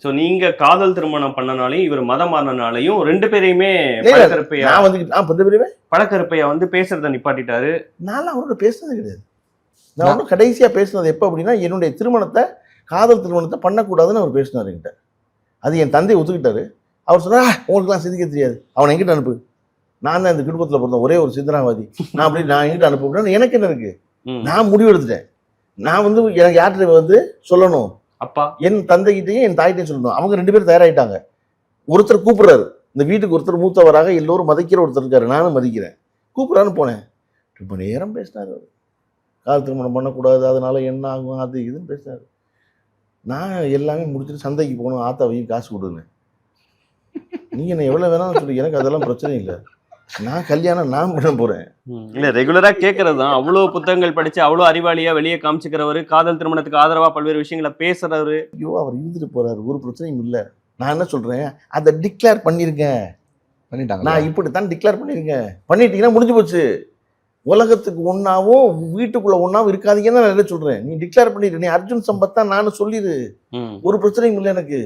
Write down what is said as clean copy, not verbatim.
So நீங்க காதல் திருமணம் பண்ணனாலையும் இவர் மதம் மாறினாலையும் 2 பேரையுமே பழக்கருப்பையா வந்து பேசுறத நிப்பாட்டிட்டாரு. நான் அவரோட பேசுனது கிடையாது. நான் ஒன்றும் கடைசியா பேசுனது எப்போ அப்படின்னா, என்னுடைய திருமணத்தை காதல் திருமணத்தை பண்ணக்கூடாதுன்னு அவர் பேசினார் என்கிட்ட. அது என் தந்தை ஒத்துக்கிட்டாரு. அவர் சொன்னார், உங்களுக்குலாம் சிந்திக்க தெரியாது, அவனை எங்கிட்ட அனுப்பு. நான் தான் இந்த குடும்பத்தில் பிறந்த ஒரே ஒரு சிந்தனாவாதி, நான் எங்கிட்ட அனுப்ப. எனக்கு என்ன இருக்கு, நான் முடிவு எடுத்துட்டேன். நான் வந்து எனக்கு யார்கிட்ட வந்து சொல்லணும், அப்பா என் தந்தைகிட்டையும் என் தாய்கிட்டையும் சொல்லணும். அவங்க 2 பேரும் தயாராகிட்டாங்க. ஒருத்தர் கூப்பிடுறாரு, இந்த வீட்டுக்கு ஒருத்தர் மூத்தவராக எல்லோரும் மதிக்கிற ஒருத்தர் இருக்காரு, நானும் மதிக்கிறேன். கூப்பிட்றான்னு போனேன். ரொம்ப நேரம் பேசினார் அவர். காதல் திருமணம் பண்ணக்கூடாது, அதனால என்ன ஆகும், அது இதுன்னு பேசினார். நான் எல்லாமே முடிச்சுட்டு சந்தைக்கு போகணும், ஆத்தாவையும் காசு கொடுங்க, நீங்க என்ன எவ்வளவு வேணாலும் சொல்லி, எனக்கு அதெல்லாம் பிரச்சனை இல்லை, நான் கல்யாணம் நான் பண்ண போறேன். இல்ல ரெகுலரா கேட்கறது தான். அவ்வளவு புத்தகங்கள் படிச்சு அவ்வளவு அறிவாளியா வெளியே காமிச்சுக்கிறவரு, காதல் திருமணத்துக்கு ஆதரவா பல்வேறு விஷயங்களை பேசுறவரு. ஐயோ, அவர் இருந்துட்டு போறாரு, ஒரு பிரச்சனையும் இல்லை. நான் என்ன சொல்றேன், அதை டிக்ளேர் பண்ணிருக்கேன், பண்ணிட்டாங்க. நான் இப்படித்தான் டிக்ளேர் பண்ணிருக்கேன். பண்ணிட்டீங்கன்னா முடிஞ்சு போச்சு. உலகத்துக்கு ஒன்னாவும் வீட்டுக்குள்ள ஒன்னாவும் இருக்காதீங்கன்னு நான் என்ன சொல்றேன். நீ டிக்ளேர் பண்ணிடு, நீ அர்ஜுன் சம்பத் தான் நானும் சொல்லிடு, ஒரு பிரச்சனையும் இல்லை எனக்கு.